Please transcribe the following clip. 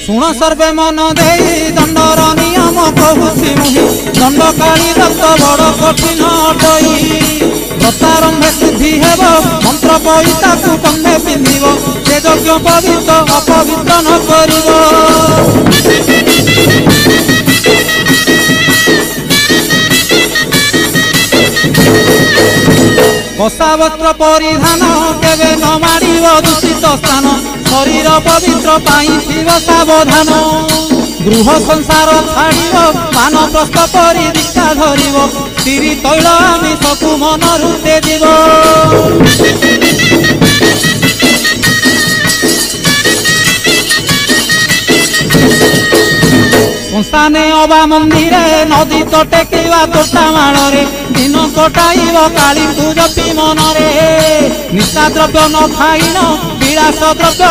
शुण सर्वे मन दे दंडर नियम कहूसी मुहि दंडकाली दत्त बड़ कठिन अटई व्रतारंभे शुद्धि हेब मंत्र पैसा को कंधे पिंधिब से यज्ञ पवित्र अपवित्र न करिब कषा वस्त्र परिधान केवे न मारिब दूषित स्थान शरीर पवित्र पाइथिब सावधान गृह संसार छाड़िब मान प्रस्थ परि दीक्षा धरिब स्त्री तैल आमिषकु मनरु तेजिब संस्थाने अबा मंदिरे नदी तटे किवा तोटा माड़े दिन कटाइब काली जपी मनरे निशा द्रव्य न खाइन विलास द्रव्य